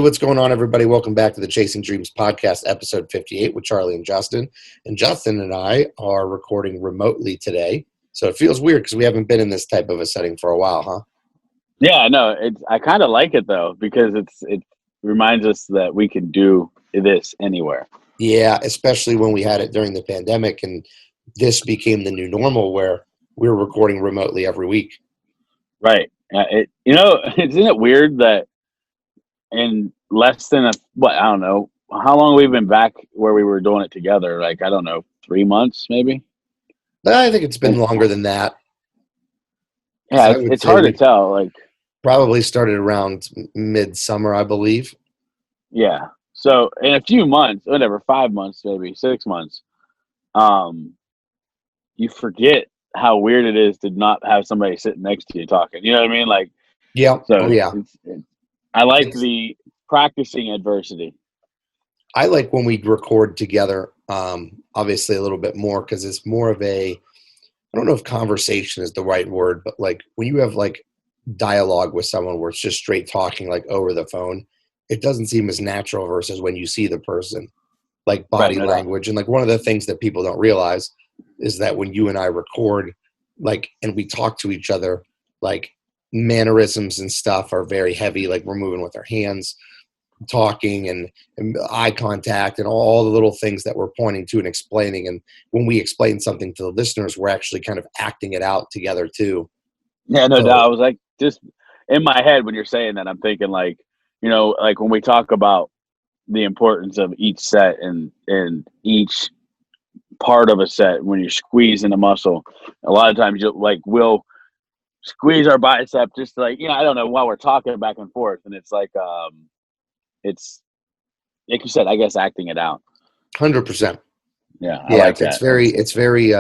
what's going on, everybody? Welcome back to the Chasing Dreams podcast, episode 58 with Charlie and Justin. And Justin and I are recording remotely today. So it feels weird because we haven't been in this type of a setting for a while, huh? Yeah, no, I kind of like it though because it reminds us that we can do this anywhere. Yeah, especially when we had it during the pandemic and this became the new normal where we're recording remotely every week. Right. Isn't it weird that in less than I don't know, how long we've been back where we were doing it together? Like, I don't know, 3 months maybe? I think it's been And, longer than that. yeah, I would it's say hard to we tell. Like, probably started around midsummer, I believe. yeah. So in a few months, whatever, 5 months, maybe 6 months, you forget how weird it is to not have somebody sitting next to you talking. You know what I mean? Like, Yeah. so Oh, yeah. I like It's, the practicing adversity. I like when we record together, obviously a little bit more because it's more of I don't know if conversation is the right word, but like when you have like dialogue with someone where it's just straight talking like over the phone, it doesn't seem as natural versus when you see the person, like Right, body no doubt. language. And like one of the things that people don't realize is that when you and I record, like, and we talk to each other, like mannerisms and stuff are very heavy. Like we're moving with our hands, talking and eye contact and all the little things that we're pointing to and explaining. And when we explain something to the listeners, we're actually kind of acting it out together too. Yeah, no doubt. So I was like, just in my head when you're saying that, I'm thinking like, like when we talk about the importance of each set and each part of a set, when you're squeezing a muscle, a lot of times we'll squeeze our bicep just like, I don't know, while we're talking back and forth. And it's it's like you said, I guess acting it out. 100%. Yeah, I Yeah, like it's that. very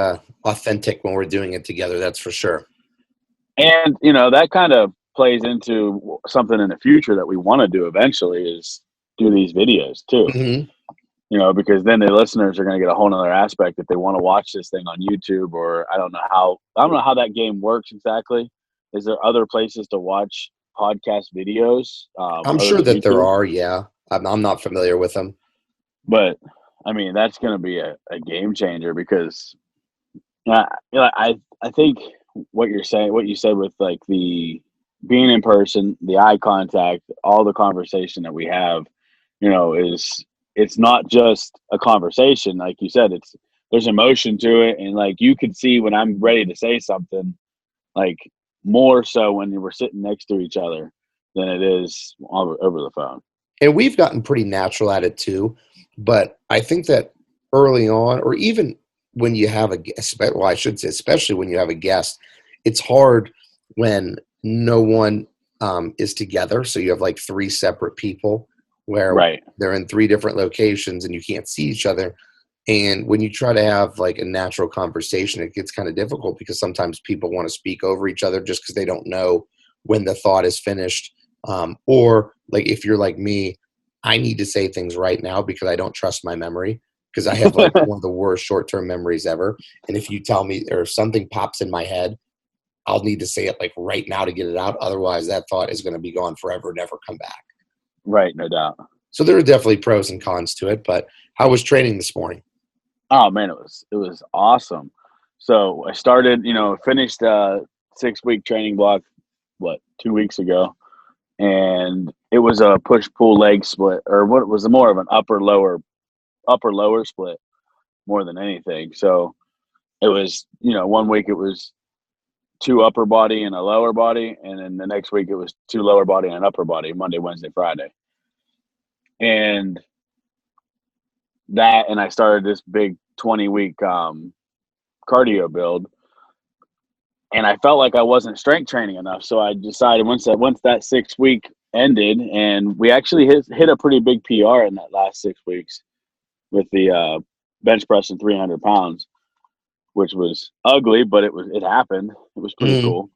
authentic when we're doing it together. That's for sure. And, that kind of plays into something in the future that we want to do eventually is do these videos too. Mm-hmm. Because then the listeners are going to get a whole nother aspect if they want to watch this thing on YouTube, or I don't know how that game works exactly. Is there other places to watch podcast videos I'm other sure than that there YouTube? are. Yeah, I'm not familiar with them. But I mean, that's going to be a game changer because I think what you're saying, what you said with like the being in person, the eye contact, all the conversation that we have, it's not just a conversation. Like you said, there's emotion to it. And like, you could see when I'm ready to say something, like more so when we're sitting next to each other than it is over the phone. And we've gotten pretty natural at it too. But I think that early on, or even when you have a guest, well, I should say, especially when you have a guest, it's hard when no one is together. So you have like three separate people where Right. they're in three different locations and you can't see each other. And when you try to have like a natural conversation, it gets kind of difficult because sometimes people want to speak over each other just because they don't know when the thought is finished. Or like if you're like me, I need to say things right now because I don't trust my memory because I have like one of the worst short-term memories ever. And if you tell me or if something pops in my head, I'll need to say it like right now to get it out. Otherwise, that thought is going to be gone forever, never come back. Right. No doubt. So there are definitely pros and cons to it. But how was training this morning? Oh man, it was awesome. So I started, finished a 6-week training block, 2 weeks ago, and it was a push pull leg split, or what was more of an upper lower split more than anything. So it was, 1 week it was 2 upper body and a lower body, and then the next week it was 2 lower body and an upper body, Monday, Wednesday, Friday, and I started this big 20-week cardio build, and I felt like I wasn't strength training enough. So I decided once that 6 week ended, and we actually hit a pretty big PR in that last 6 weeks with the bench pressing 300 pounds, which was ugly, but it happened. It was pretty cool.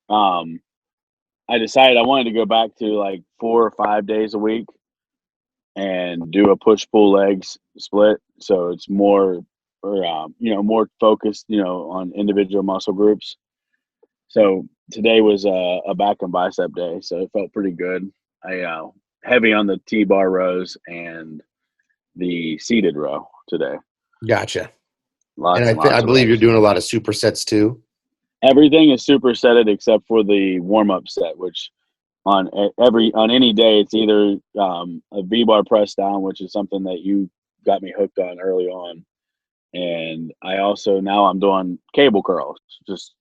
I decided I wanted to go back to like 4 or 5 days a week and do a push pull legs split. So it's more, or more focused, on individual muscle groups. So today was a back and bicep day, so it felt pretty good. I heavy on the T-bar rows and the seated row today. Gotcha. And Lots I and lots I of believe you're reps. doing a lot of supersets too. Everything is supersetted except for the warm-up set, which on any day it's either a V-bar press down, which is something that you got me hooked on early on, and I also now I'm doing cable curls, just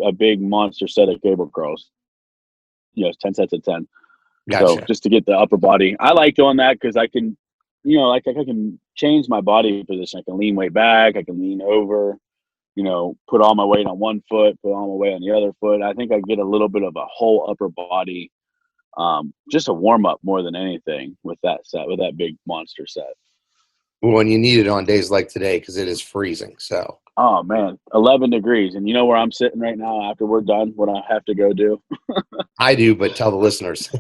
a big monster set of cable curls. 10 sets of 10. So Gotcha. just to get the upper body, I like doing that because I can, like I can change my body position. I can lean way back. I can lean over. Put all my weight on one foot, put all my weight on the other foot. I think I get a little bit of a whole upper body, just a warm up more than anything with that set, with that big monster set. Well, and you need it on days like today because it is freezing. So. Oh man, 11 degrees, and you know where I'm sitting right now after we're done. What I have to go do? I do, but tell the listeners.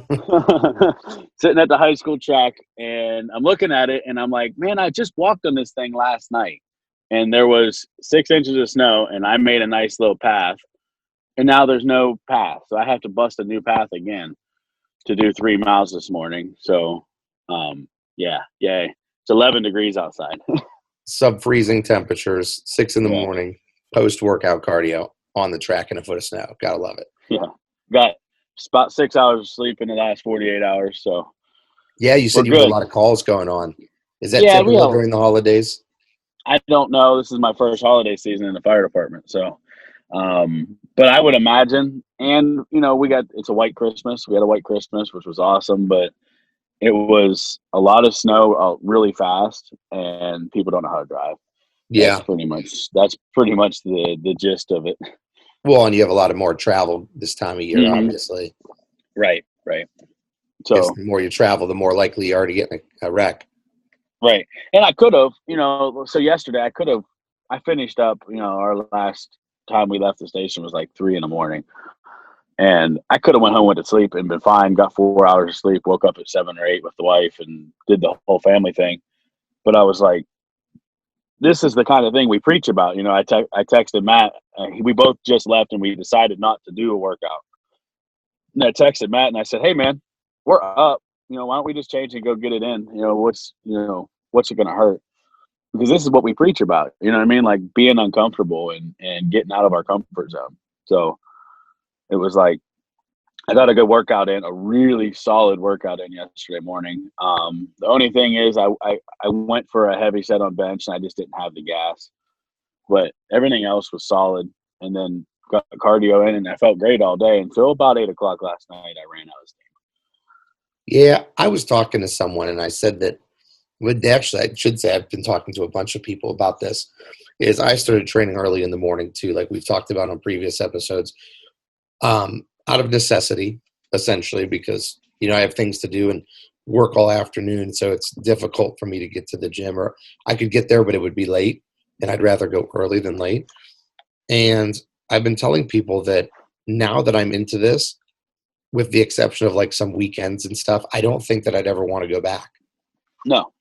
Sitting at the high school track, and I'm looking at it, and I'm like, man, I just walked on this thing last night, and there was 6 inches of snow, and I made a nice little path, and now there's no path, so I have to bust a new path again to do 3 miles this morning. So, yeah, yay! It's 11 degrees outside. Sub-freezing temperatures, 6 in the Yeah, morning, post-workout cardio on the track in a foot of snow. Gotta love it. yeah. Got about 6 hours of sleep in the last 48 hours, so Yeah, you we're said you had a good. lot of calls going on. Is that Yeah, typical during the holidays? I don't know. This is my first holiday season in the fire department, so but I would imagine, and it's a white Christmas. We had a white Christmas, which was awesome, but it was a lot of snow really fast, and people don't know how to drive. That's Yeah. pretty much the gist of it. Well, and you have a lot of more travel this time of year, Mhm. obviously. Right, right. Guess So the more you travel, the more likely you are to get in a wreck. right, and I could have, so yesterday I finished up. Our last time we left the station was like 3 in the morning. And I could have went home, went to sleep, and been fine. Got 4 hours of sleep. Woke up at 7 or 8 with the wife, and did the whole family thing. But I was like, "This is the kind of thing we preach about." I texted Matt. We both just left, and we decided not to do a workout. And I texted Matt, and I said, "Hey, man, we're up. Why don't we just change and go get it in? What's it going to hurt? Because this is what we preach about. You know what I mean? Like being uncomfortable and getting out of our comfort zone." So it was like, I got a good workout in, a really solid workout in yesterday morning. The only thing is I went for a heavy set on bench and I just didn't have the gas, but everything else was solid. And then got cardio in and I felt great all day until about 8 o'clock last night. I ran out of steam. Yeah, I was talking to someone and I said that, actually, I should say I've been talking to a bunch of people about this, is I started training early in the morning too, like we've talked about on previous episodes, out of necessity, essentially, because, I have things to do and work all afternoon. So it's difficult for me to get to the gym, or I could get there, but it would be late and I'd rather go early than late. And I've been telling people that now that I'm into this, with the exception of like some weekends and stuff, I don't think that I'd ever want to go back. No,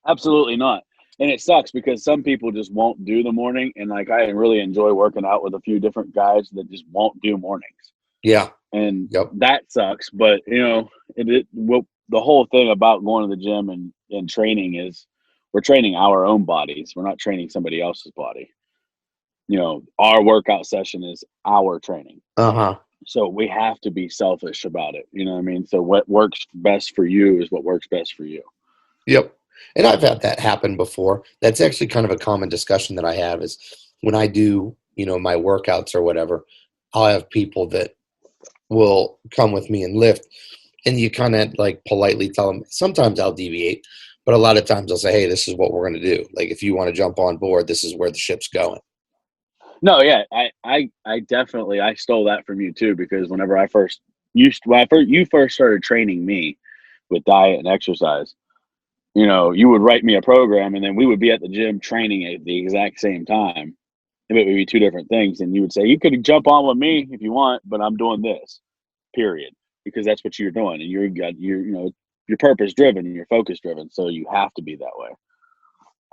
absolutely not. And it sucks because some people just won't do the morning. And like, I really enjoy working out with a few different guys that just won't do mornings. Yeah. And Yep. that sucks. But the whole thing about going to the gym and training is we're training our own bodies. We're not training somebody else's body. Our workout session is our training. Uh-huh. So we have to be selfish about it. You know what I mean? So what works best for you is what works best for you. Yep. And I've had that happen before. That's actually kind of a common discussion that I have is when I do, my workouts or whatever, I'll have people that will come with me and lift. And you kind of like politely tell them, sometimes I'll deviate, but a lot of times I'll say, hey, this is what we're going to do. Like, if you want to jump on board, this is where the ship's going. No, yeah, I definitely I stole that from you too, because whenever you first started training me with diet and exercise, you would write me a program and then we would be at the gym training at the exact same time. It would be two different things, and you would say you could jump on with me if you want, but I'm doing this, period, because that's what you're doing, and you're purpose driven and you're focus driven, so you have to be that way.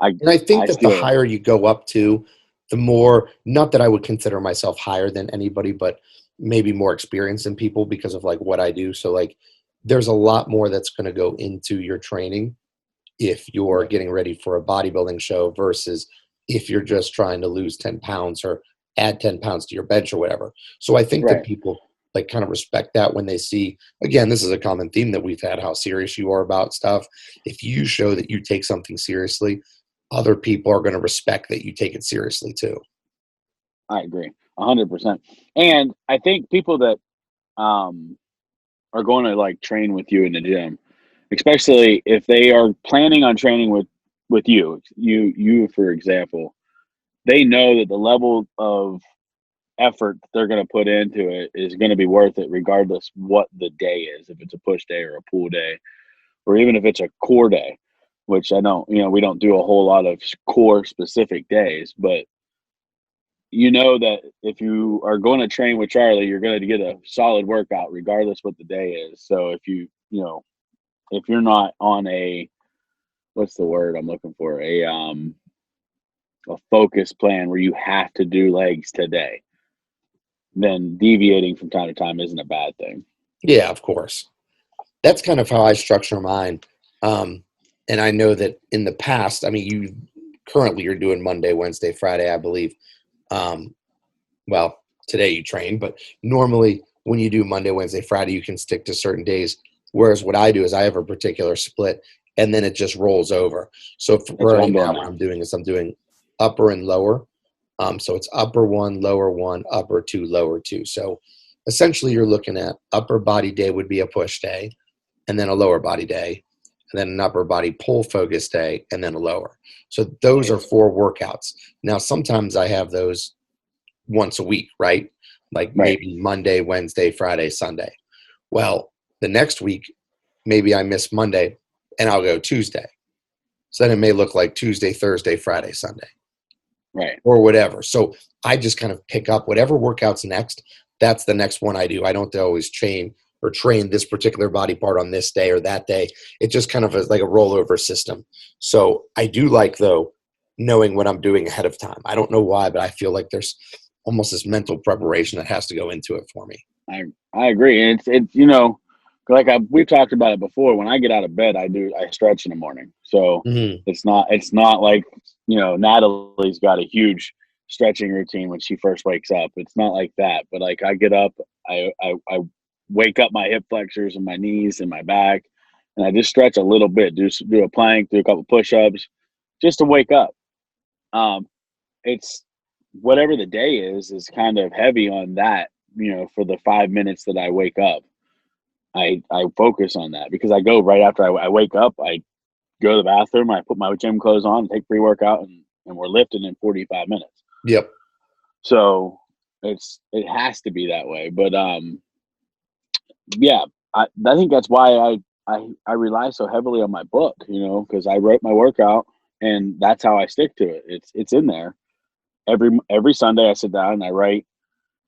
And I think I that the still higher you go up to, the more, not that I would consider myself higher than anybody, but maybe more experienced than people because of like what I do. So like there's a lot more that's going to go into your training if you're Right. getting ready for a bodybuilding show versus if you're just trying to lose 10 pounds or add 10 pounds to your bench or whatever. So I think that Right. people like kind of respect that when they see, again, this is a common theme that we've had, how serious you are about stuff. If you show that you take something seriously, other people are going to respect that you take it seriously too. I agree 100%. And I think people that um, are going to like train with you in the gym, especially if they are planning on training with you for example, they know that the level of effort that they're going to put into it is going to be worth it regardless what the day is, if it's a push day or a pull day or even if it's a core day, which I don't, we don't do a whole lot of core specific days, but you know that if you are going to train with Charlie, you're going to get a solid workout regardless what the day is. So if you're not on a, what's the word I'm looking for, a focus plan where you have to do legs today, then deviating from time to time isn't a bad thing. Yeah, of course. That's kind of how I structure mine. Um, and I know that in the past, I mean, you currently you're doing Monday, Wednesday, Friday, I believe. Um, well, today you train, but normally when you do Monday, Wednesday, Friday, you can stick to certain days. Whereas what I do is I have a particular split and then it just rolls over. So That's what right I'm now, doing what now. I'm doing is I'm doing upper and lower. So it's upper one, upper two, lower two. So essentially, you're looking at upper body day would be a push day, and then a lower body day, and then an upper body pull focus day, and then a lower. So those are Nice. 4 workouts. Now, sometimes I have those once a week, right? Like Right. maybe Monday, Wednesday, Friday, Sunday. Well, the next week, maybe I miss Monday and I'll go Tuesday. So then it may look like Tuesday, Thursday, Friday, Sunday, Right. or whatever. So I just kind of pick up whatever workout's next. That's the next one I do. I don't always train this particular body part on this day or that day. It just kind of is like a rollover system. So I do like, though, knowing what I'm doing ahead of time. I don't know why, but I feel like there's almost this mental preparation that has to go into it for me. I I agree. And it's we've talked about it before. When I get out of bed, I stretch in the morning. So Hmm. it's not like Natalie's got a huge stretching routine when she first wakes up. It's not like that. But like I get up, I wake up my hip flexors and my knees and my back, and I just stretch a little bit. Do a plank, do a couple push ups, just to wake up. Um, it's whatever the day is kind of heavy on that, for the 5 minutes that I wake up. I focus on that because I go right after I wake up. I go to the bathroom, I put my gym clothes on, take pre workout, and we're lifting in 45 minutes. Yep. So it has to be that way. But yeah, I think that's why I rely so heavily on my book, because I wrote my workout and that's how I stick to it. It's in there. Every Sunday I sit down and I write,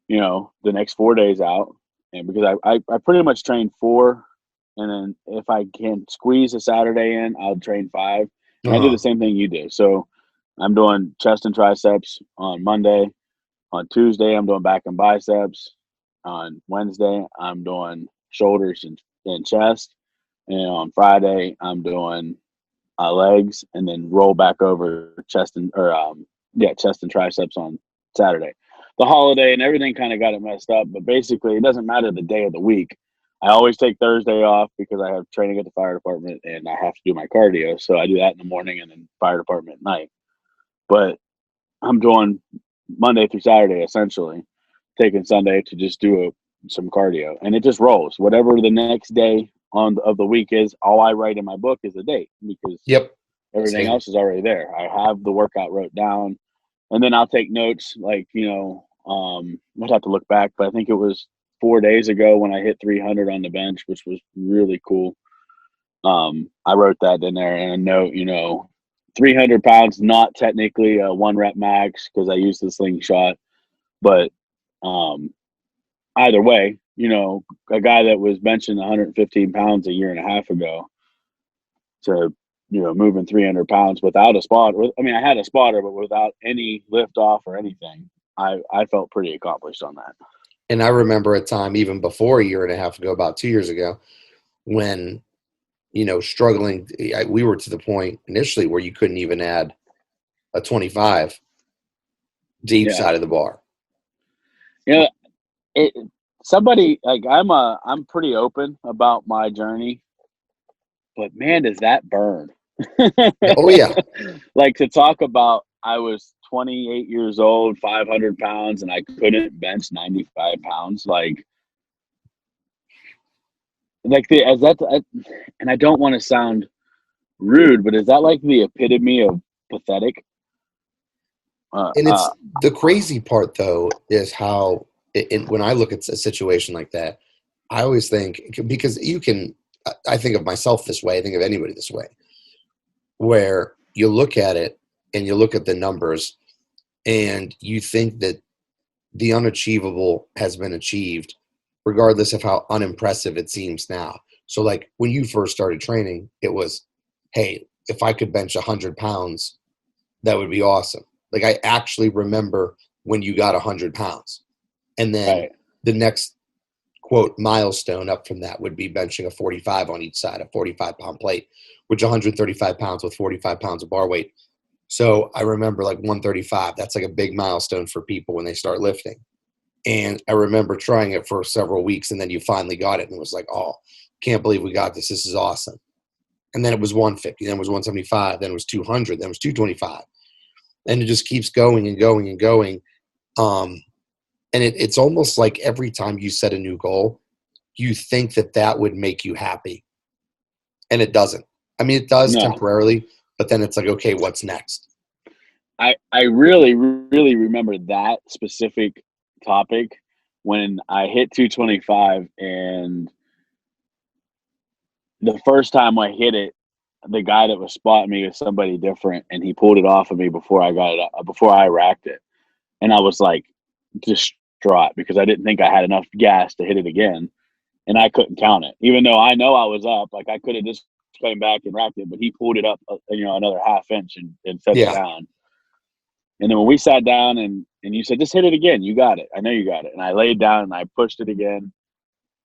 the next 4 days out. And because I pretty much train four, and then if I can squeeze a Saturday in, I'll train five. And I do the Uh-huh. same thing you do. So I'm doing chest and triceps on Monday. On Tuesday, I'm doing back and biceps. On Wednesday, I'm doing shoulders and chest. And on Friday, I'm doing legs, and then roll back over chest and triceps on Saturday. The holiday and everything kind of got it messed up, but basically it doesn't matter the day of the week. I always take Thursday off because I have training at the fire department and I have to do my cardio. So I do that in the morning and then fire department at night. But I'm doing Monday through Saturday essentially, taking Sunday to just do some cardio, and it just rolls. Whatever the next day of the week is, all I write in my book is a date because Yep. everything Same. else is already there. I have the workout wrote down, and then I'll take notes. Like I'd have to look back, but I think it was 4 days ago when I hit 300 on the bench, which was really cool. I wrote that in there and a note. 300 pounds, not technically a one rep max because I used the slingshot, but um, either way, a guy that was benching 115 pounds a year and a half ago to moving 300 pounds without a spot. I mean, I had a spotter, but without any lift off or anything, I felt pretty accomplished on that. And I remember a time even before a year and a half ago, about 2 years ago, when, struggling. We were to the point initially where you couldn't even add a 25 deep Yeah. side of the bar. Yeah. It, somebody like I'm pretty open about my journey, but man, does that burn. Oh yeah. Like to talk about, I was 28 years old, 500 pounds, and I couldn't bench 95 pounds. Like the as that, and I don't want to sound rude, but is that like the epitome of pathetic? Uh, And uh, it's the crazy part though is how when I look at a situation like that, I always think, because I think of myself this way, I think of anybody this way, where you look at it and you look at the numbers and you think that the unachievable has been achieved, regardless of how unimpressive it seems now. So, like when you first started training, it was, hey, if I could bench 100 pounds, that would be awesome. Like, I actually remember when you got 100 pounds. And then right, the next quote milestone up from that would be benching a 45 on each side, a 45-pound plate, which 135 pounds with 45 pounds of bar weight. So I remember like 135, that's like a big milestone for people when they start lifting. And I remember trying it for several weeks, and then you finally got it, and it was like, oh, can't believe we got this. This is awesome. And then it was 150, then it was 175, then it was 200, then it was 225. And it just keeps going and going and going. And it's almost like every time you set a new goal, you think that would make you happy. And it doesn't. I mean, it does no. temporarily, but then it's like, okay, what's next? I really really remember that specific topic when I hit 225, and the first time I hit it, the guy that was spotting me was somebody different, and he pulled it off of me before I got it up, before I racked it, and I was like distraught because I didn't think I had enough gas to hit it again, and I couldn't count it, even though I know I was up. Like I could have just came back and racked it, but he pulled it up, another half inch and set it Yeah. down. And then when we sat down and you said, just hit it again, you got it. I know you got it. And I laid down and I pushed it again.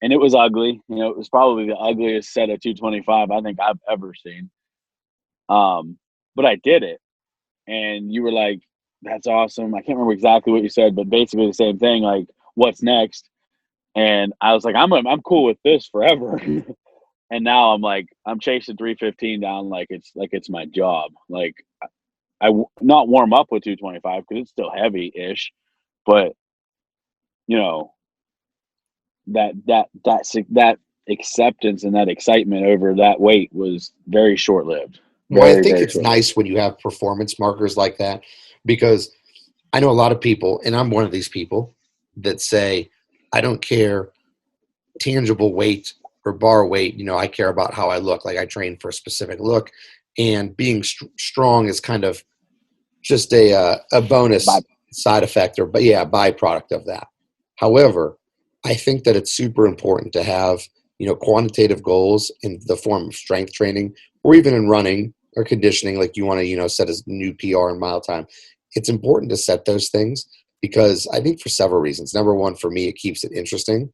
And it was ugly. It was probably the ugliest set of 225 I think I've ever seen. But I did it. And you were like, that's awesome. I can't remember exactly what you said, but basically the same thing, like, what's next? And I was like, I'm cool with this forever. And now I'm like, I'm chasing 315 down like it's my job. Like not warm up with 225 because it's still heavy-ish, but you know that acceptance and that excitement over that weight was very short-lived, Well, I very think very it's short-lived. nice when you have performance markers like that, because I know a lot of people, and I'm one of these people that say, I don't care tangible weight or bar weight. I care about how I look. Like I train for a specific look, and being strong is kind of just a bonus But side effect, or but yeah, byproduct of that. However, I think that it's super important to have quantitative goals in the form of strength training, or even in running or conditioning. Like you want to set a new PR in mile time. It's important to set those things because I think for several reasons. Number one, for me, it keeps it interesting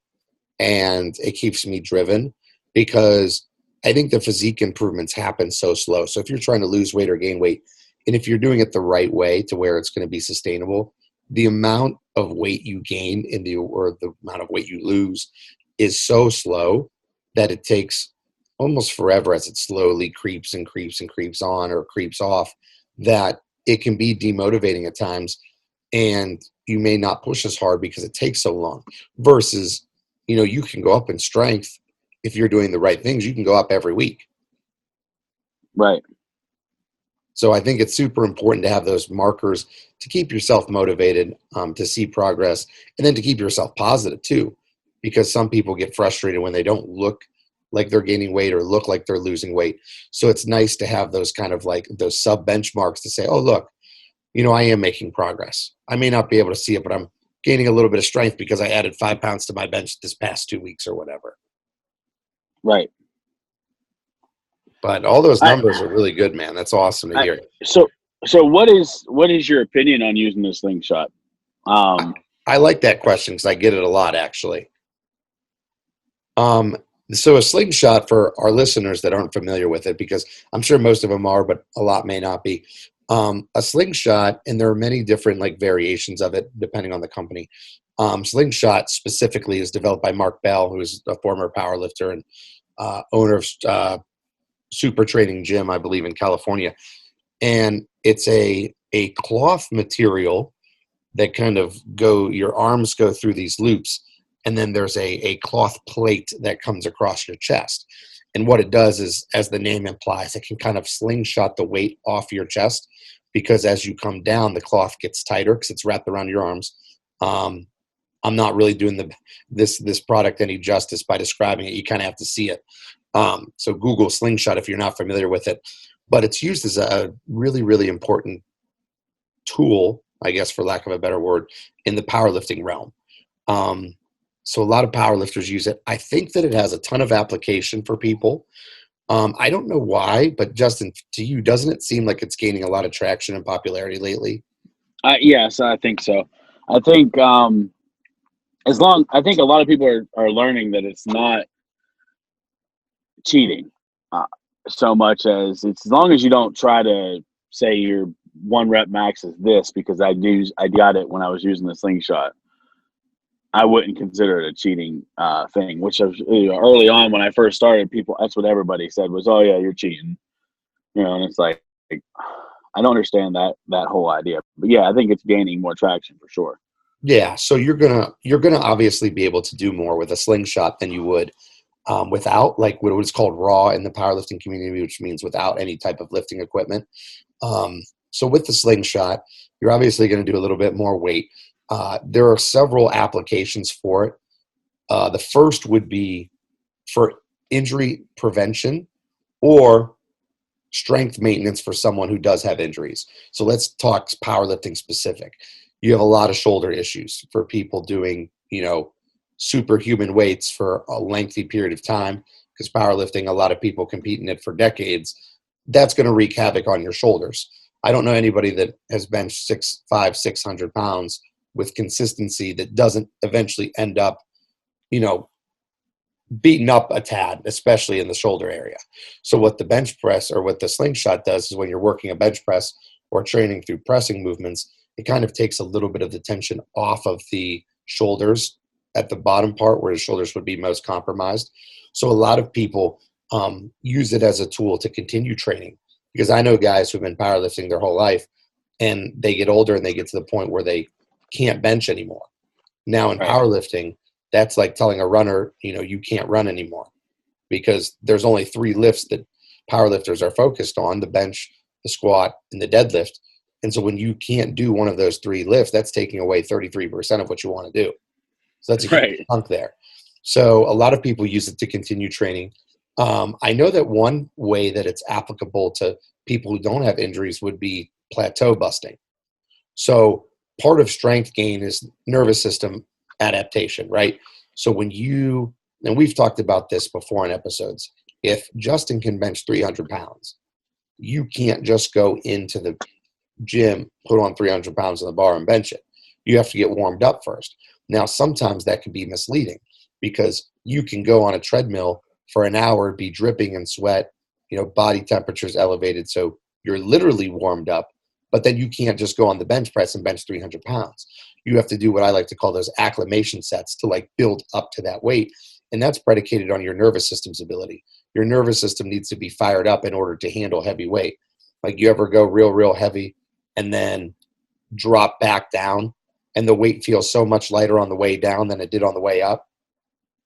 and it keeps me driven, because I think the physique improvements happen so slow. So if you're trying to lose weight or gain weight, and if you're doing it the right way to where it's going to be sustainable, the amount of weight you gain or the amount of weight you lose is so slow that it takes almost forever as it slowly creeps and creeps and creeps on or creeps off, that it can be demotivating at times, and you may not push as hard because it takes so long. Versus, you can go up in strength if you're doing the right things. You can go up every week. right, So I think it's super important to have those markers to keep yourself motivated, to see progress, and then to keep yourself positive too, because some people get frustrated when they don't look like they're gaining weight or look like they're losing weight. So it's nice to have those kind of like those sub benchmarks to say, oh, look, I am making progress. I may not be able to see it, but I'm gaining a little bit of strength because I added 5 pounds to my bench this past 2 weeks or whatever. right. But all those I, numbers are really good, man. That's awesome to I hear. so what is your opinion on using the slingshot? I, Um, I like that question because I get it a lot, actually. Um, So a slingshot, for our listeners that aren't familiar with it, because I'm sure most of them are, but a lot may not be. A slingshot, and there are many different like variations of it depending on the company. Slingshot specifically is developed by Mark Bell, who is a former powerlifter and owner of Super Training Gym, I believe, in California. And it's a cloth material that kind of your arms go through these loops, and then there's a cloth plate that comes across your chest. And what it does is, as the name implies, it can kind of slingshot the weight off your chest, because as you come down, the cloth gets tighter because it's wrapped around your arms. Um, I'm not really doing this product any justice by describing it. You kind of have to see it. So Google slingshot if you're not familiar with it. But it's used as a really, really important tool, I guess, for lack of a better word, in the powerlifting realm. So a lot of powerlifters use it. I think that it has a ton of application for people. I don't know why, but Justin, to you, doesn't it seem like it's gaining a lot of traction and popularity lately? Yes, I think so. I think I think a lot of people are learning that it's not cheating uh, so much as long as you don't try to say your one rep max is this, because I got it when I was using the slingshot. I wouldn't consider it a cheating thing, which was, early on when I first started, that's what everybody said was, oh yeah, you're cheating, and it's like I don't understand that whole idea. But yeah, I think it's gaining more traction for sure. Yeah, so you're gonna obviously be able to do more with a slingshot than you would without, like what is called raw in the powerlifting community, which means without any type of lifting equipment. So with the slingshot, you're obviously going to do a little bit more weight. There are several applications for it. The first would be for injury prevention or strength maintenance for someone who does have injuries. So let's talk powerlifting specific. You have a lot of shoulder issues for people doing, superhuman weights for a lengthy period of time, because powerlifting, a lot of people compete in it for decades. That's going to wreak havoc on your shoulders. I don't know anybody that has benched 600 pounds with consistency that doesn't eventually end up, you know, beaten up a tad, especially in the shoulder area. So what the bench press or what the slingshot does is, when you're working a bench press or training through pressing movements, it kind of takes a little bit of the tension off of the shoulders at the bottom part where the shoulders would be most compromised. So a lot of people use it as a tool to continue training, because I know guys who've been powerlifting their whole life and they get older and they get to the point where they can't bench anymore. Now in Right. powerlifting, that's like telling a runner, you can't run anymore, because there's only three lifts that powerlifters are focused on: the bench, the squat, and the deadlift. And so when you can't do one of those three lifts, that's taking away 33% of what you want to do. So that's a huge Right. chunk there. So a lot of people use it to continue training. I know that one way that it's applicable to people who don't have injuries would be plateau busting. So part of strength gain is nervous system adaptation, right? So and we've talked about this before in episodes, if Justin can bench 300 pounds, you can't just go into the gym, put on 300 pounds on the bar and bench it. You have to get warmed up first. Now, sometimes that can be misleading, because you can go on a treadmill for an hour, be dripping in sweat, body temperature's elevated. So you're literally warmed up, but then you can't just go on the bench press and bench 300 pounds. You have to do what I like to call those acclimation sets to like build up to that weight. And that's predicated on your nervous system's ability. Your nervous system needs to be fired up in order to handle heavy weight. Like, you ever go real, real heavy and then drop back down, and the weight feels so much lighter on the way down than it did on the way up?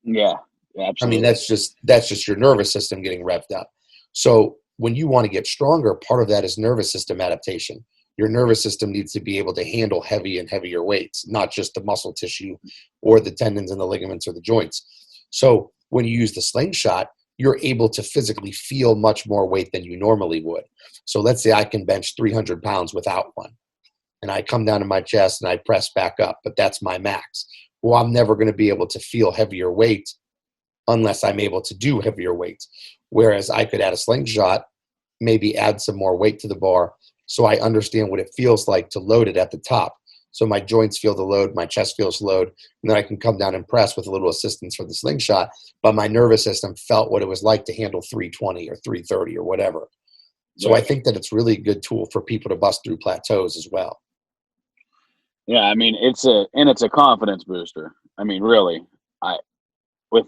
Yeah. I mean, Absolutely. that's just your nervous system getting revved up. So when you want to get stronger, part of that is nervous system adaptation. Your nervous system needs to be able to handle heavy and heavier weights, not just the muscle tissue or the tendons and the ligaments or the joints. So when you use the slingshot, you're able to physically feel much more weight than you normally would. So let's say I can bench 300 pounds without one, and I come down to my chest and I press back up, but that's my max. Well, I'm never going to be able to feel heavier weight unless I'm able to do heavier weights. Whereas I could add a slingshot, maybe add some more weight to the bar, so I understand what it feels like to load it at the top. So my joints feel the load, my chest feels load, and then I can come down and press with a little assistance from the slingshot. But my nervous system felt what it was like to handle 320 or 330 or whatever. So I Right. think that it's really a good tool for people to bust through plateaus as well. Yeah, I mean, it's a confidence booster. I mean, really, I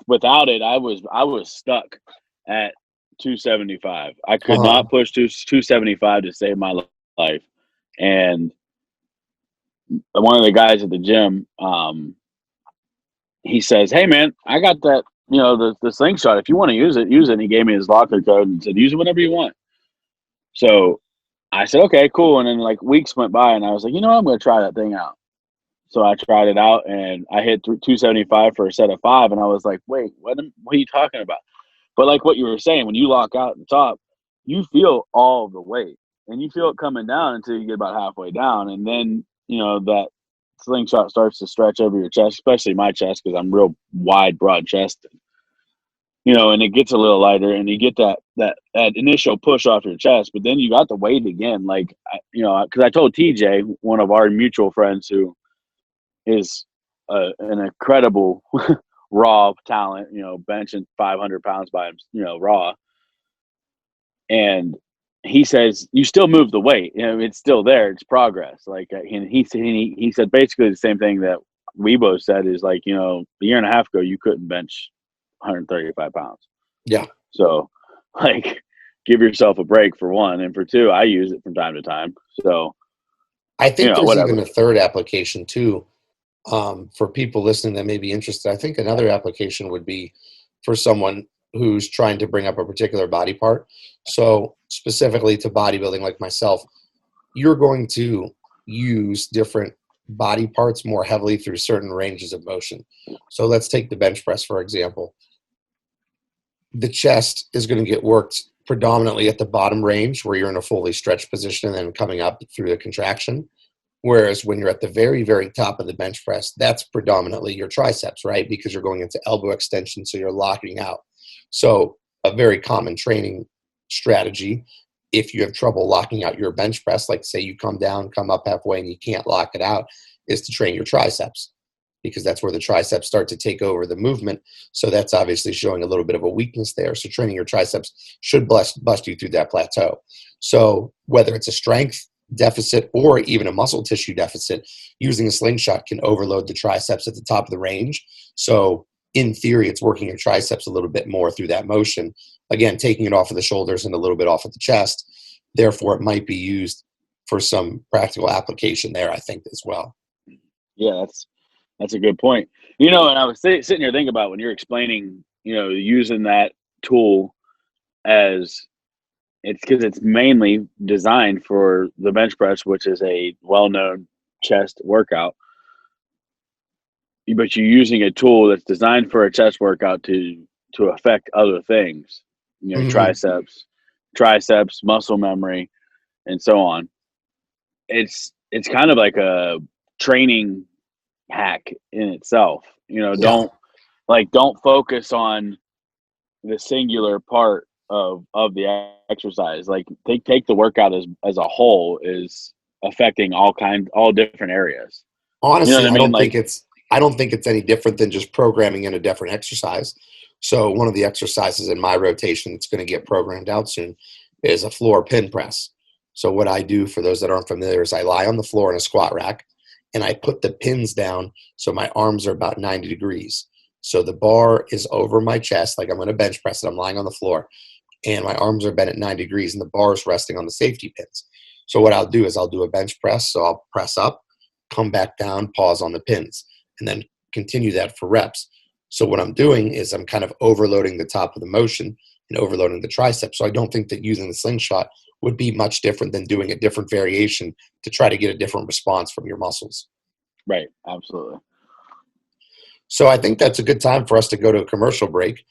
without it, I was stuck at 275. I could Uh-huh. not push 275 to save my life. And one of the guys at the gym, he says, "Hey, man, I got that, the slingshot. If you want to use it, use it." And he gave me his locker code and said, "Use it whenever you want." So I said, "Okay, cool." And then like weeks went by, and I was like, "You know what? I'm going to try that thing out." So I tried it out, and I hit 275 for a set of 5, and I was like, "Wait, what are you talking about?" But like what you were saying, when you lock out at the top, you feel all the weight, and you feel it coming down until you get about halfway down, and then that slingshot starts to stretch over your chest, especially my chest because I'm real wide, broad chested. And it gets a little lighter, and you get that initial push off your chest, but then you got the weight again. Like, because I told TJ, one of our mutual friends, who is an incredible raw talent, benching 500 pounds by him, raw. And he says, you still move the weight. It's still there. It's progress. Like, and he said basically the same thing that we both said is like, a year and a half ago, you couldn't bench 135 pounds. Yeah. So, like, give yourself a break for one. And for two, I use it from time to time. So, I think there's even whatever. a third application too, for people listening that may be interested. I think another application would be for someone who's trying to bring up a particular body part. So specifically to bodybuilding, like myself, you're going to use different body parts more heavily through certain ranges of motion. So let's take the bench press, for example. The chest is going to get worked predominantly at the bottom range where you're in a fully stretched position and then coming up through the contraction. Whereas when you're at the very, very top of the bench press, that's predominantly your triceps, right? Because you're going into elbow extension, so you're locking out. So a very common training strategy, if you have trouble locking out your bench press, like say you come down, come up halfway, and you can't lock it out, is to train your triceps because that's where the triceps start to take over the movement. So that's obviously showing a little bit of a weakness there. So training your triceps should bust you through that plateau. So whether it's a strength deficit or even a muscle tissue deficit, using a slingshot can overload the triceps at the top of the range. So in theory, it's working your triceps a little bit more through that motion. Again, taking it off of the shoulders and a little bit off of the chest. Therefore, it might be used for some practical application there, I think, as well. Yeah, that's a good point. And I was sitting here thinking about when you're explaining, using that tool as it's because it's mainly designed for the bench press, which is a well-known chest workout. But you're using a tool that's designed for a chest workout to affect other things, Mm-hmm. triceps, muscle memory, and so on. It's kind of like a training hack in itself. Yeah. Don't focus on the singular part of the exercise. Like take the workout as a whole is affecting all different areas. You know Honestly, what I mean? Like, I don't think it's any different than just programming in a different exercise. So one of the exercises in my rotation that's going to get programmed out soon is a floor pin press. So what I do for those that aren't familiar is I lie on the floor in a squat rack and I put the pins down so my arms are about 90 degrees. So the bar is over my chest, like I'm going to bench press it. I'm lying on the floor and my arms are bent at 90 degrees and the bar is resting on the safety pins. So what I'll do is I'll do a bench press. So I'll press up, come back down, pause on the pins, and then continue that for reps. So what I'm doing is I'm kind of overloading the top of the motion and overloading the triceps. So I don't think that using the slingshot would be much different than doing a different variation to try to get a different response from your muscles. right, absolutely. So I think that's a good time for us to go to a commercial break.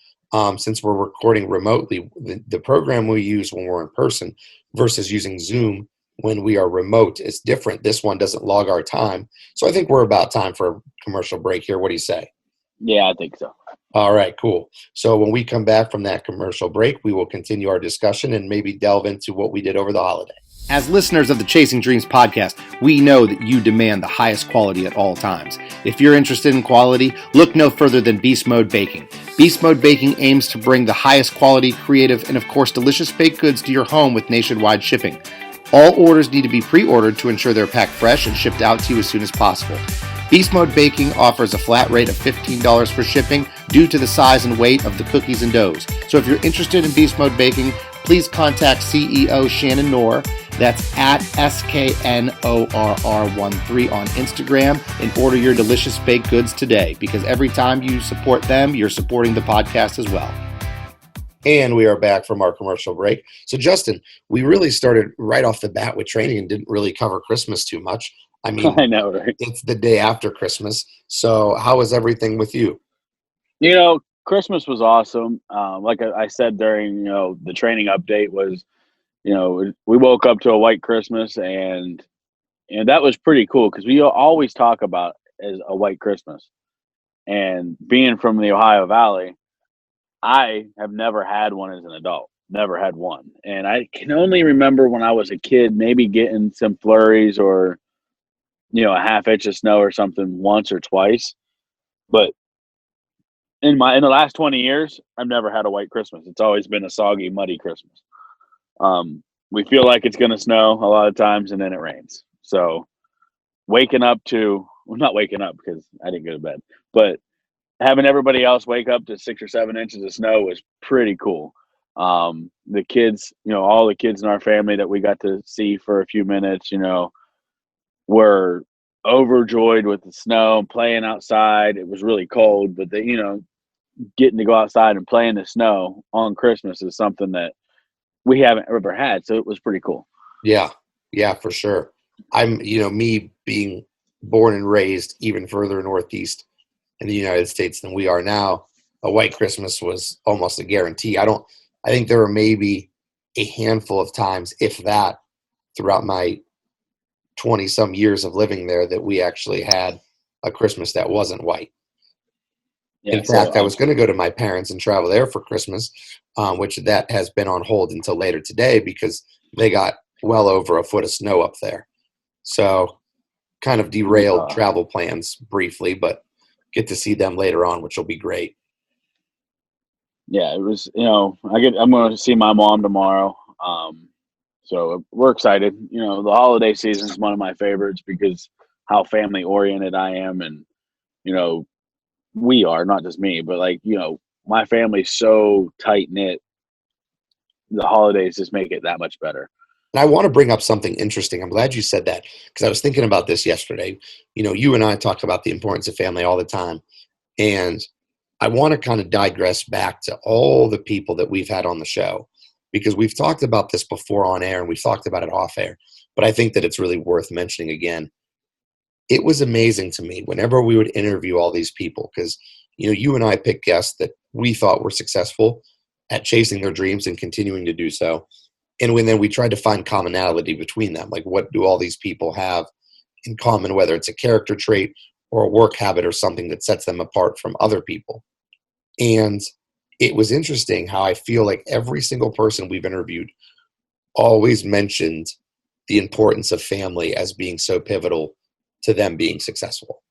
Since we're recording remotely, the program we use when we're in person versus using Zoom when we are remote is different. This one doesn't log our time. So I think we're about time for a commercial break here. What do you say? Yeah, I think so. All right, cool. So when we come back from that commercial break, we will continue our discussion and maybe delve into what we did over the holiday. As listeners of the Chasing Dreams podcast, we know that you demand the highest quality at all times. If you're interested in quality, look no further than Beast Mode Baking. Beast Mode Baking aims to bring the highest quality, creative, and of course delicious baked goods to your home with nationwide shipping. All orders need to be pre-ordered to ensure they're packed fresh and shipped out to you as soon as possible. Beast Mode Baking offers a flat rate of $15 for shipping due to the size and weight of the cookies and doughs. So if you're interested in Beast Mode Baking, please contact CEO Shannon Knorr. That's at SKNORR13 on Instagram and order your delicious baked goods today, because every time you support them, you're supporting the podcast as well. And we are back from our commercial break. So, Justin, we really started right off the bat with training and didn't really cover Christmas too much. I mean, I know, right? it's the day after Christmas. So how is everything with you? Christmas was awesome. Like I said during, the training update was, we woke up to a white Christmas, and that was pretty cool because we always talk about as a white Christmas. And being from the Ohio Valley, I have never had one as an adult, never had one. And I can only remember when I was a kid, maybe getting some flurries or, a half inch of snow or something once or twice. But in the last 20 years, I've never had a white Christmas. It's always been a soggy, muddy Christmas. We feel like it's going to snow a lot of times, and then it rains. So not waking up because I didn't go to bed, but having everybody else wake up to 6 or 7 inches of snow was pretty cool. The kids, all the kids in our family that we got to see for a few minutes, were overjoyed with the snow and playing outside. It was really cold, but getting to go outside and play in the snow on Christmas is something that we haven't ever had. So it was pretty cool. Yeah, for sure. I'm, me being born and raised even further northeast in the United States than we are now, a white Christmas was almost a guarantee. I think there were maybe a handful of times, if that, throughout my 20 some years of living there that we actually had a Christmas that wasn't white. Yeah, in fact, I was going to go to my parents and travel there for Christmas, which that has been on hold until later today because they got well over a foot of snow up there. So kind of derailed travel plans briefly, but get to see them later on, which will be great. Yeah, it was, I'm going to see my mom tomorrow. So we're excited. The holiday season is one of my favorites because how family oriented I am. And, we are, not just me, but my family's so tight knit. The holidays just make it that much better. And I want to bring up something interesting. I'm glad you said that because I was thinking about this yesterday. You and I talk about the importance of family all the time. And I want to kind of digress back to all the people that we've had on the show because we've talked about this before on air and we've talked about it off air. But I think that it's really worth mentioning again. It was amazing to me whenever we would interview all these people because, you and I picked guests that we thought were successful at chasing their dreams and continuing to do so. And then we tried to find commonality between them. Like, what do all these people have in common, whether it's a character trait or a work habit or something that sets them apart from other people? And it was interesting how I feel like every single person we've interviewed always mentioned the importance of family as being so pivotal to them being successful.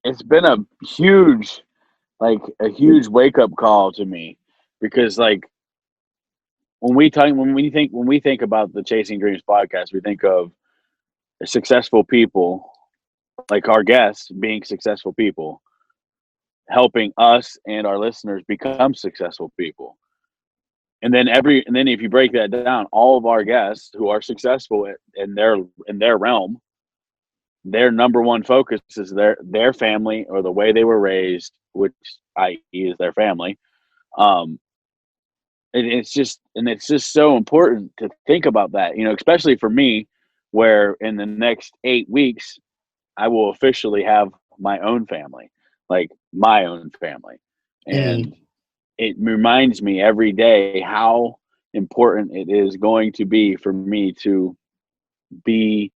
It's been a huge wake-up call to me because when we think about the Chasing Dreams podcast, we think of successful people, like our guests being successful people, helping us and our listeners become successful people. And then if you break that down, all of our guests who are successful in their realm, their number one focus is their family or the way they were raised, which i.e. is their family. It's just so important to think about that, especially for me, where in the next 8 weeks, I will officially have my own family, And it reminds me every day how important it is going to be for me to be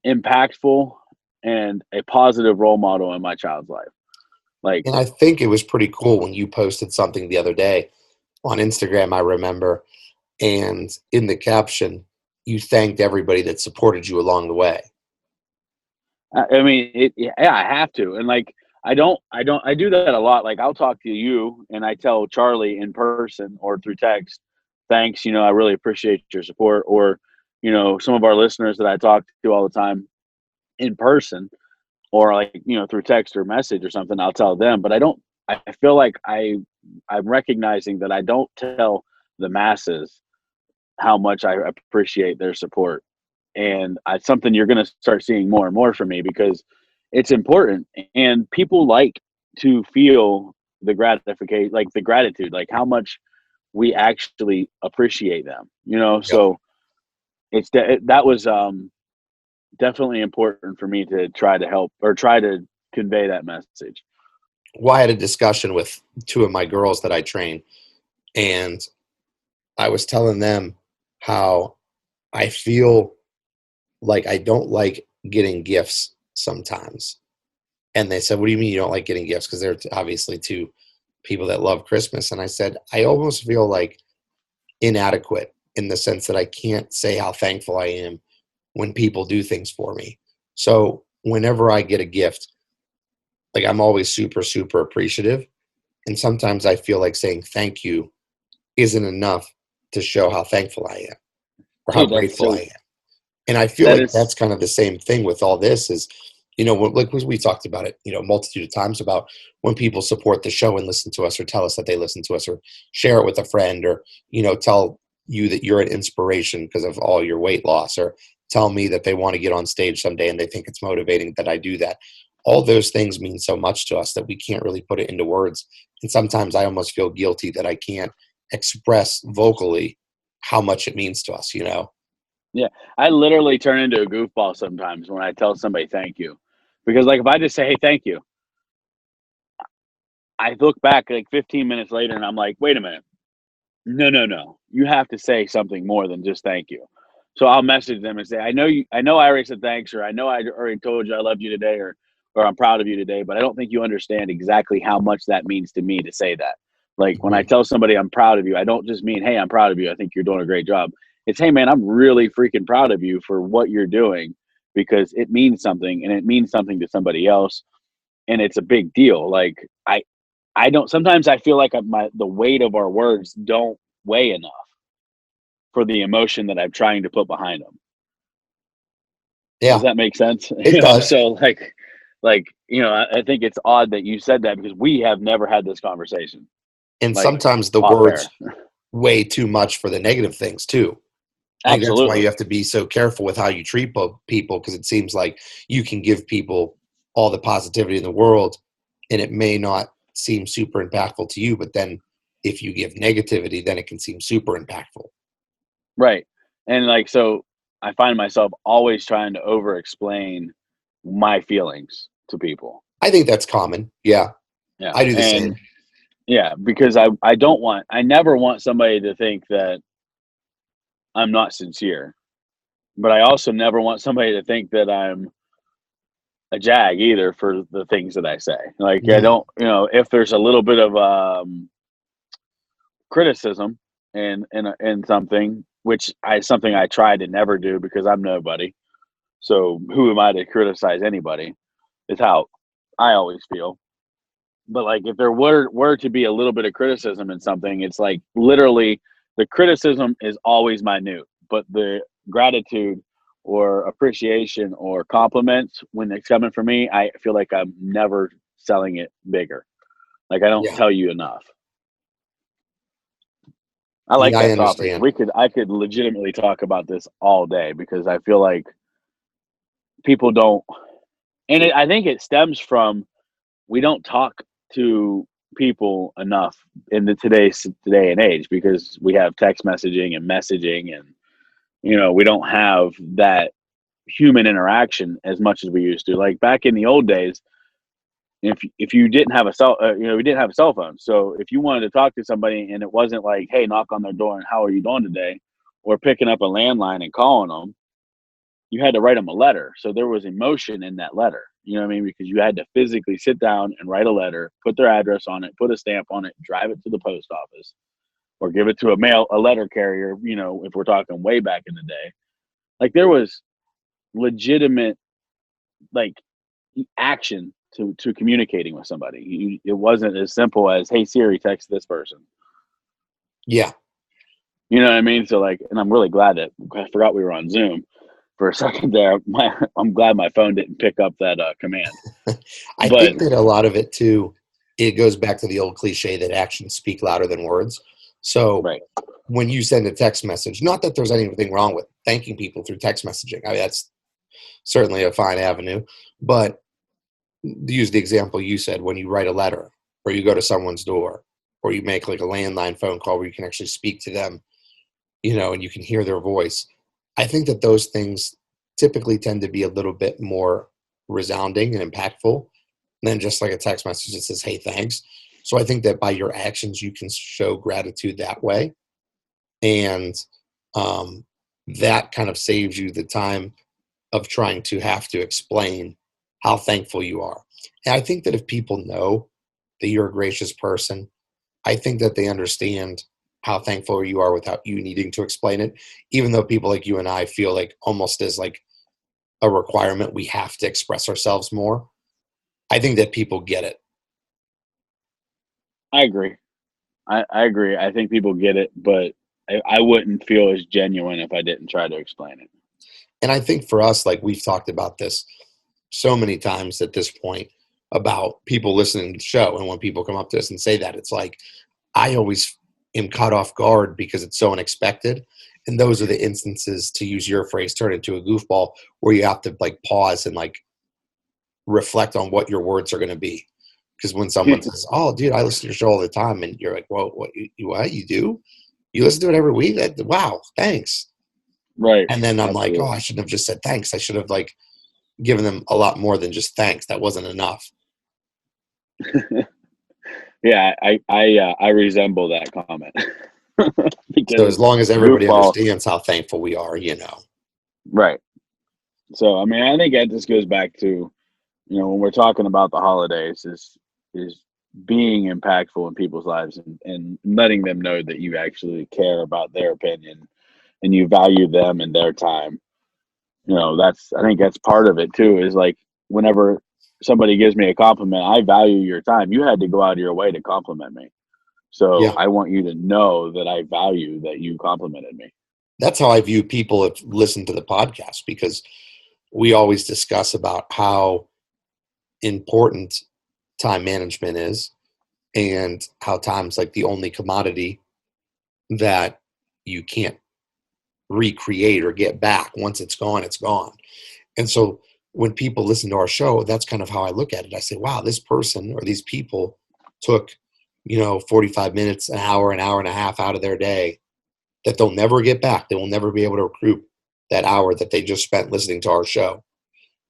impactful and a positive role model in my child's life. And I think it was pretty cool when you posted something the other day on Instagram, I remember, And in the caption, you thanked everybody that supported you along the way. I mean, yeah, I have to. And like, I do that a lot. Like, I'll talk to you and I tell Charlie in person or through text, thanks, I really appreciate your support. Or, some of our listeners that I talk to all the time in person, or like, through text or message or something, I'll tell them. But I feel like I'm recognizing that I don't tell the masses how much I appreciate their support. And it's something you're going to start seeing more and more from me, because it's important, and people like to feel the gratification, like the gratitude, like how much we actually appreciate them, Yep. so that was definitely important for me to try to help or try to convey that message. Well, I had a discussion with two of my girls that I train, and I was telling them how I feel like I don't like getting gifts sometimes. And they said, "What do you mean you don't like getting gifts?" Because they're obviously two people that love Christmas. And I said, I almost feel like inadequate in the sense that I can't say how thankful I am when people do things for me. So whenever I get a gift, like I'm always super, super appreciative. And sometimes I feel like saying thank you isn't enough to show how thankful I am or how Dude, that's grateful I so am. And I feel that like is that's kind of the same thing with all this is, like we talked about it, a multitude of times about when people support the show and listen to us or tell us that they listen to us or share it with a friend or, tell you that you're an inspiration because of all your weight loss or tell me that they want to get on stage someday and they think it's motivating that I do that. All those things mean so much to us that we can't really put it into words. And sometimes I almost feel guilty that I can't express vocally how much it means to us. Yeah, I literally turn into a goofball sometimes when I tell somebody thank you, because like if I just say, hey, thank you, I look back like 15 minutes later and I'm like, wait a minute. No, no, no. You have to say something more than just thank you. So I'll message them and say, I know I already said thanks, or I know I already told you I love you today, or I'm proud of you today, but I don't think you understand exactly how much that means to me to say that. Like when I Mhm. tell somebody I'm proud of you, I don't just mean, hey, I'm proud of you, I think you're doing a great job. It's, hey man, I'm really freaking proud of you for what you're doing, because it means something, and it means something to somebody else, and it's a big deal. Like I don't. Sometimes I feel like the weight of our words don't weigh enough for the emotion that I'm trying to put behind them. Does Yeah, that make sense? it does. So I think it's odd that you said that, because we have never had this conversation And like sometimes the off air. words weigh too much for the negative things too. I think that's why you Absolutely. have to be so careful with how you treat people because it seems like you can give people all the positivity in the world and it may not seem super impactful to you, but then if you give negativity, then it can seem super impactful. Right. And so I find myself always trying to over explain my feelings to people. I think that's common. Yeah, Yeah. I do the And same. yeah, because I never want somebody to think that I'm not sincere, but I also never want somebody to think that I'm a jag either for the things that I say. Like I Mhm. don't, if there's a little bit of criticism in something, which something I try to never do because I'm nobody. So who am I to criticize anybody? Is how I always feel. But like if there were to be a little bit of criticism in something, it's like literally the criticism is always minute, but the gratitude or appreciation or compliments, when it's coming from me, I feel like I'm never selling it bigger. Like I don't Yeah, tell you enough. I like yeah, I that topic. understand. I could legitimately talk about this all day, because I feel like people don't, and I think it stems from, we don't talk to people enough in the today and age, because we have text messaging and messaging, and we don't have that human interaction as much as we used to. Like back in the old days, if you didn't have we didn't have a cell phone. So if you wanted to talk to somebody and it wasn't like, hey, knock on their door and how are you doing today, or picking up a landline and calling them, you had to write them a letter. So there was emotion in that letter. You know what I mean? Because you had to physically sit down and write a letter, put their address on it, put a stamp on it, drive it to the post office. or give it to a letter carrier, if we're talking way back in the day. Like there was legitimate like action to communicating with somebody. It wasn't as simple as, hey Siri, text this person. Yeah. You know what I mean? So like, and I'm really glad that I forgot we were on Zoom for a second there. I'm glad my phone didn't pick up that command. I think that a lot of it too, it goes back to the old cliche that actions speak louder than words. So right. When you send a text message, not that there's anything wrong with thanking people through text messaging. I mean, that's certainly a fine avenue. But use the example you said, when you write a letter or you go to someone's door or you make like a landline phone call where you can actually speak to them, and you can hear their voice. I think that those things typically tend to be a little bit more resounding and impactful than just like a text message that says, hey, thanks. So I think that by your actions, you can show gratitude that way. And that kind of saves you the time of trying to have to explain how thankful you are. And I think that if people know that you're a gracious person, I think that they understand how thankful you are without you needing to explain it, even though people like you and I feel like almost as like a requirement, we have to express ourselves more. I think that people get it. I agree. I agree. I think people get it, but I wouldn't feel as genuine if I didn't try to explain it. And I think for us, like we've talked about this so many times at this point about people listening to the show. And when people come up to us and say that, it's like, I always am caught off guard because it's so unexpected. And those are the instances, to use your phrase, turn into a goofball, where you have to like pause and like reflect on what your words are going to be. Because when someone says, oh, dude, I listen to your show all the time. And you're like, well, what you do? You listen to it every week? Wow, thanks. Right. And then I'm Absolutely. like, oh, I shouldn't have just said thanks. I should have like given them a lot more than just thanks. That wasn't enough. Yeah, I resemble that comment. So as long as everybody goofball, understands how thankful we are, Right. So I mean, I think that just goes back to, when we're talking about the holidays, is being impactful in people's lives and letting them know that you actually care about their opinion and you value them and their time. I think that's part of it too, is like whenever somebody gives me a compliment, I value your time. You had to go out of your way to compliment me. So yeah, I want you to know that I value that you complimented me. that's how I view people that listen to the podcast, because we always discuss about how important time management is and how time's like the only commodity that you can't recreate or get back. Once it's gone, it's gone. And so when people listen to our show, that's kind of how I look at it. I say, wow, this person or these people took, 45 minutes, an hour and a half out of their day that they'll never get back. They will never be able to recoup that hour that they just spent listening to our show.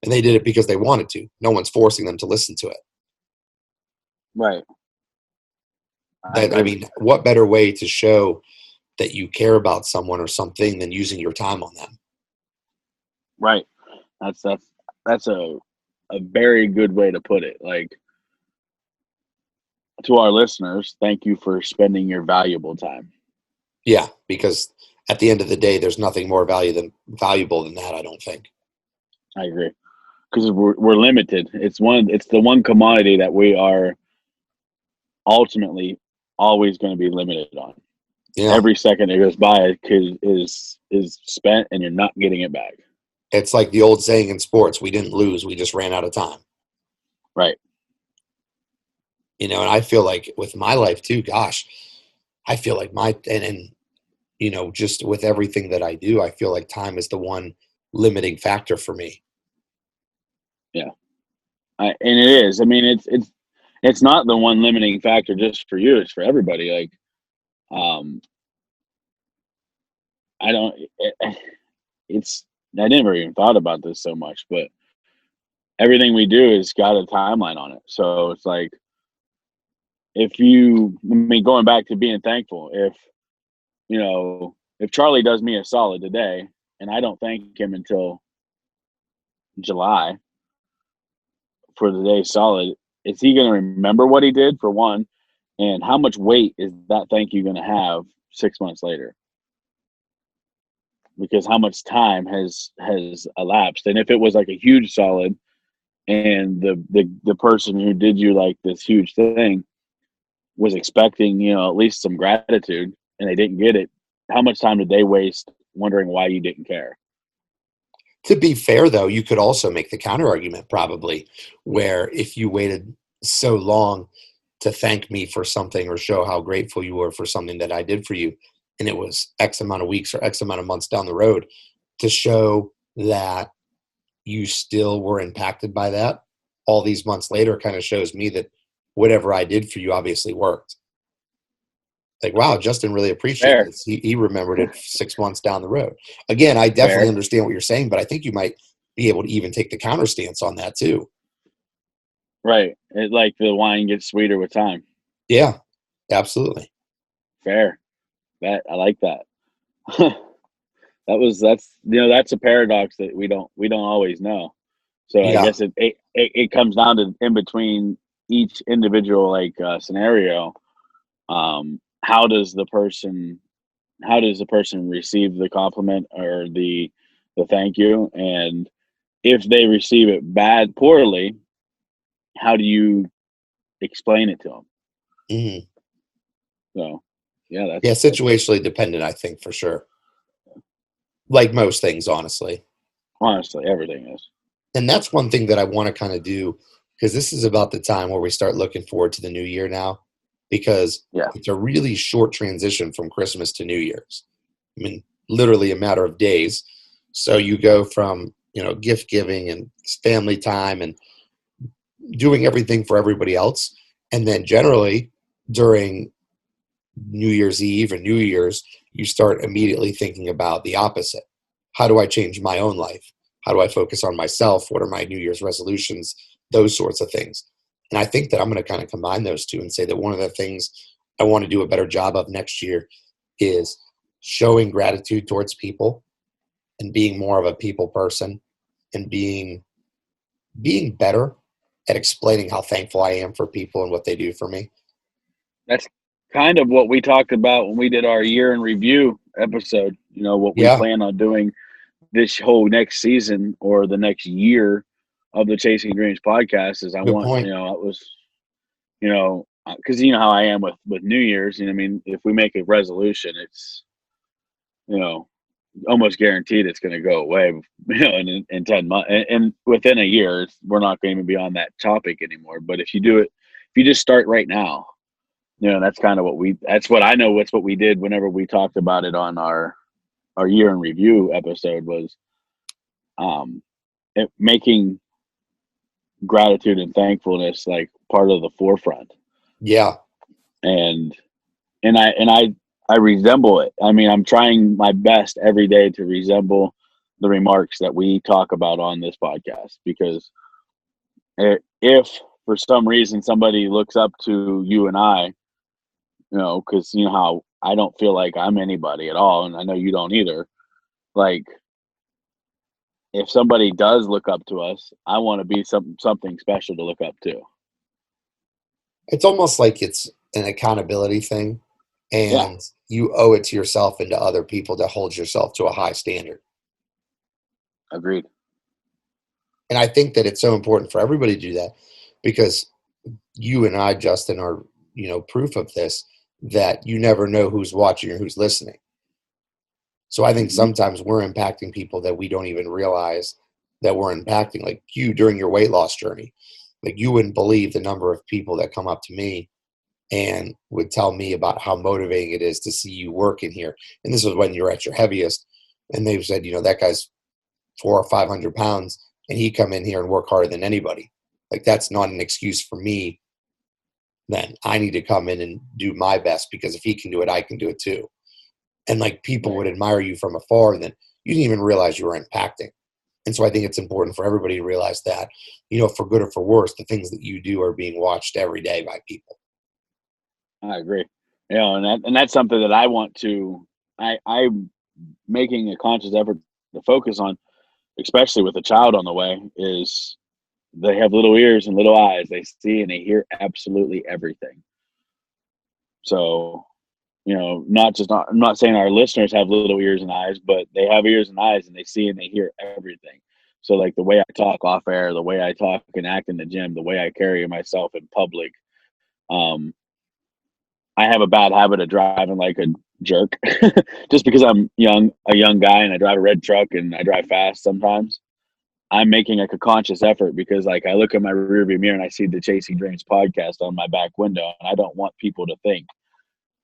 And they did it because they wanted to. No one's forcing them to listen to it. Right. I mean, what better way to show that you care about someone or something than using your time on them? Right. That's a very good way to put it. Like, to our listeners, thank you for spending your valuable time. Yeah, because at the end of the day, there's nothing more valuable than that, I don't think. I agree. Because we're limited. It's the one commodity that we are ultimately always going to be limited on. Yeah. Every second that goes by is spent, and you're not getting it back. It's like the old saying in sports: we didn't lose, we just ran out of time. Right. And I feel like with my life too, gosh, I feel like just with everything that I do, I feel like time is the one limiting factor for me. Yeah. And it is. I mean, it's not the one limiting factor just for you. It's for everybody. Like, I don't. I never even thought about this so much, but everything we do has got a timeline on it. So it's like, going back to being thankful, if Charlie does me a solid today and I don't thank him until July for the day solid, is he going to remember what he did, for one? And how much weight is that thank you going to have 6 months later, because how much time has elapsed. And if it was like a huge solid, and the person who did you like this huge thing was expecting, at least some gratitude, and they didn't get it, how much time did they waste wondering why you didn't care? To be fair, though, you could also make the counter argument probably, where if you waited so long to thank me for something or show how grateful you were for something that I did for you, and it was X amount of weeks or X amount of months down the road, to show that you still were impacted by that all these months later, kind of shows me that whatever I did for you obviously worked. Like, wow, Justin really appreciated Fair. this. He remembered it 6 months down the road. Again, I definitely Fair. understand what you're saying, but I think you might be able to even take the counter stance on that too. Right. It, like the wine gets sweeter with time. Yeah, absolutely. Fair. That I like that. That's a paradox that we don't always know. So I Yeah, guess it comes down to in between each individual scenario. How does the person receive the compliment or the thank you, and if they receive it poorly, how do you explain it to them? hmm So yeah, yeah, that's situationally dependent, I think, for sure. Like most things, honestly. honestly everything is. And that's one thing that I want to kind of do, because this is about the time where we start looking forward to the new year now, because Yeah. it's a really short transition from Christmas to New Year's. I mean, literally a matter of days. So you go from, gift giving and family time and doing everything for everybody else. And then generally during New Year's Eve or New Year's, you start immediately thinking about the opposite. How do I change my own life? How do I focus on myself? What are my New Year's resolutions? Those sorts of things. And I think that I'm going to kind of combine those two and say that one of the things I want to do a better job of next year is showing gratitude towards people and being more of a people person and being better at explaining how thankful I am for people and what they do for me. That's kind of what we talked about when we did our year in review episode. What we Yeah, plan on doing this whole next season or the next year of the Chasing Dreams podcast is I good want, point. it was, because you know how I am with New Year's. I mean, if we make a resolution, it's, you know, almost guaranteed it's going to go away, in 10 months. And within a year, we're not going to be on that topic anymore. But if you just start right now, that's kind of that's what I know. What's what we did whenever we talked about it on our year in review episode was, making gratitude and thankfulness like part of the forefront. Yeah, And I resemble it. I mean, I'm trying my best every day to resemble the remarks that we talk about on this podcast, because if for some reason somebody looks up to you and I, because you know how I don't feel like I'm anybody at all, and I know you don't either. Like, if somebody does look up to us, I want to be something special to look up to. it's almost like it's an accountability thing, Yeah, and you owe it to yourself and to other people to hold yourself to a high standard. agreed. And I think that it's so important for everybody to do that, because you and I, Justin, are, proof of this, that you never know who's watching or who's listening. So I think Hmm. sometimes we're impacting people that we don't even realize that we're impacting. Like you during your weight loss journey, like you wouldn't believe the number of people that come up to me and would tell me about how motivating it is to see you work in here. And this was when you were at your heaviest. And they've said, that guy's 400 or 500 pounds and he come in here and work harder than anybody. Like that's not an excuse for me. Then I need to come in and do my best, because if he can do it, I can do it too. And like people Right. would admire you from afar, and then you didn't even realize you were impacting. And so I think it's important for everybody to realize that, for good or for worse, the things that you do are being watched every day by people. I agree. And that's something that I want to. I'm making a conscious effort to focus on, especially with a child on the way. Is they have little ears and little eyes. They see and they hear absolutely everything. So, I'm not saying our listeners have little ears and eyes, but they have ears and eyes and they see and they hear everything. So like the way I talk off air, the way I talk and act in the gym, the way I carry myself in public, um, I have a bad habit of driving like a jerk just because I'm a young guy and I drive a red truck and I drive fast sometimes. I'm making like a conscious effort because like I look at my rearview mirror and I see the Chasing Dreams podcast on my back window, and I don't want people to think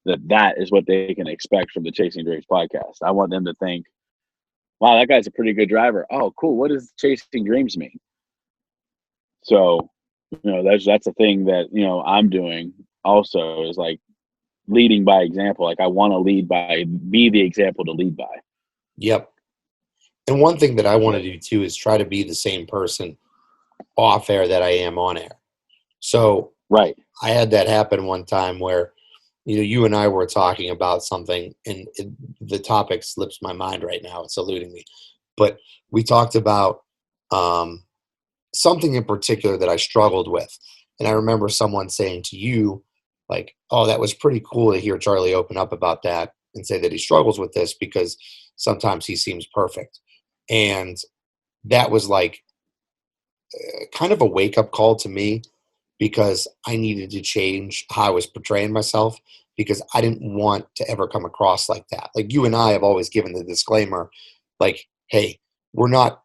that is what they can expect from the Chasing Dreams podcast. I want them to think, wow, that guy's a pretty good driver. Oh, cool. What does Chasing Dreams mean? So, that's a thing that, I'm doing also, is like leading by example. Like I want to be the example to lead by. Yep. And one thing that I want to do too is try to be the same person off air that I am on air. So right. I had that happen one time where, you and I were talking about something, and the topic slips my mind right now. It's eluding me. But we talked about something in particular that I struggled with. And I remember someone saying to you, like, oh, that was pretty cool to hear Charlie open up about that and say that he struggles with this because sometimes he seems perfect. And that was like kind of a wake-up call to me, because I needed to change how I was portraying myself, because I didn't want to ever come across like that. Like you and I have always given the disclaimer, like, hey, we're not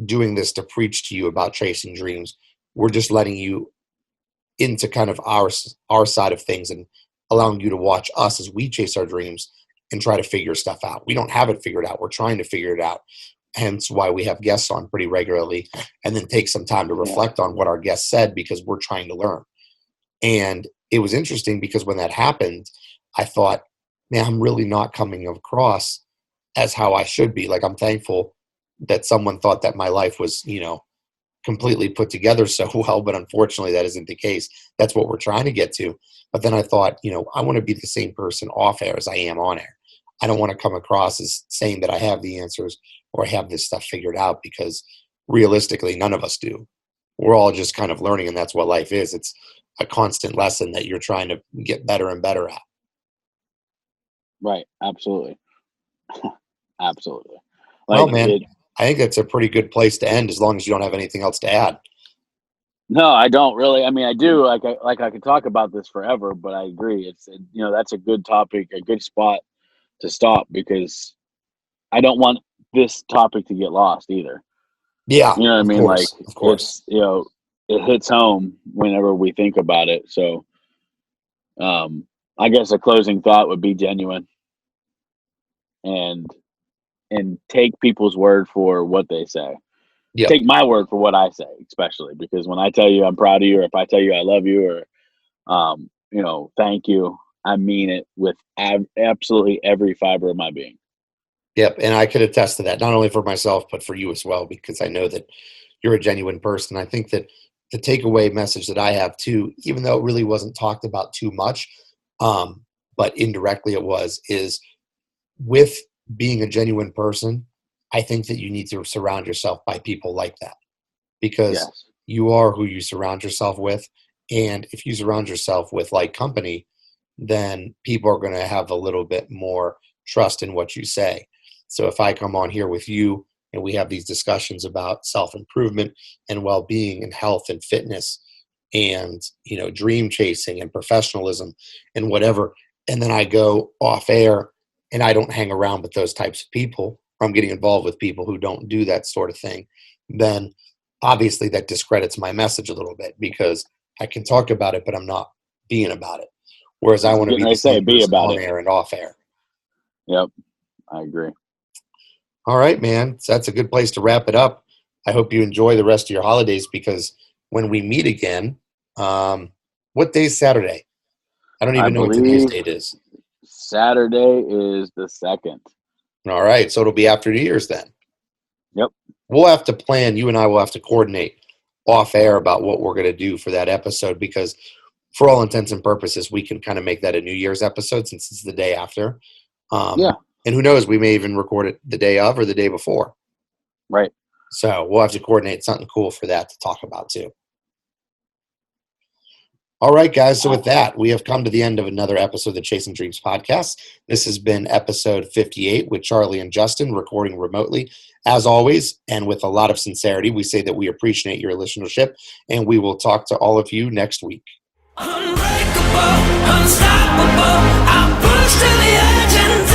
doing this to preach to you about chasing dreams. We're just letting you into kind of our side of things and allowing you to watch us as we chase our dreams and try to figure stuff out. We don't have it figured out. We're trying to figure it out. Hence why we have guests on pretty regularly, and then take some time to reflect on what our guests said, because we're trying to learn. And it was interesting because when that happened, I thought, man, I'm really not coming across as how I should be. Like, I'm thankful that someone thought that my life was, completely put together so well, but unfortunately that isn't the case. That's what we're trying to get to. But then I thought, I want to be the same person off air as I am on air. I don't want to come across as saying that I have the answers or have this stuff figured out, because realistically, none of us do. We're all just kind of learning, and that's what life is. It's a constant lesson that you're trying to get better and better at. Right. Absolutely. Absolutely. Well, man, I think that's a pretty good place to end, as long as you don't have anything else to add. No, I don't really. I mean, I do. I could talk about this forever, but I agree. That's a good topic, a good spot to stop, because I don't want this topic to get lost either. Yeah. You know what I mean? Course, like, of course. it's, it hits home whenever we think about it. So, I guess a closing thought would be genuine, and take people's word for what they say. Yep. Take my word for what I say, especially because when I tell you I'm proud of you, or if I tell you I love you, or thank you, I mean it with absolutely every fiber of my being. Yep. And I could attest to that, not only for myself, but for you as well, because I know that you're a genuine person. I think that the takeaway message that I have too, even though it really wasn't talked about too much, but indirectly it was, is with being a genuine person, I think that you need to surround yourself by people like that, because you are who you surround yourself with. And if you surround yourself with like company, then people are going to have a little bit more trust in what you say. So if I come on here with you and we have these discussions about self-improvement and well-being and health and fitness and, dream chasing and professionalism and whatever, and then I go off air and I don't hang around with those types of people, or I'm getting involved with people who don't do that sort of thing, then obviously that discredits my message a little bit, because I can talk about it, but I'm not being about it. Whereas I want to be the same person on air and off air. Yep, I agree. All right, man. So that's a good place to wrap it up. I hope you enjoy the rest of your holidays, because when we meet again, what day is Saturday? I don't even know what today's date is. Saturday is the 2nd. All right. So it'll be after New Year's then. Yep. We'll have to plan. You and I will have to coordinate off air about what we're going to do for that episode, because for all intents and purposes, we can kind of make that a New Year's episode since it's the day after. And who knows, we may even record it the day of or the day before. Right. So we'll have to coordinate something cool for that to talk about too. All right, guys. So with that, we have come to the end of another episode of the Chasing Dreams podcast. This has been episode 58 with Charlie and Justin, recording remotely. As always, and with a lot of sincerity, we say that we appreciate your listenership, and we will talk to all of you next week. Unbreakable, unstoppable, I push to the edge and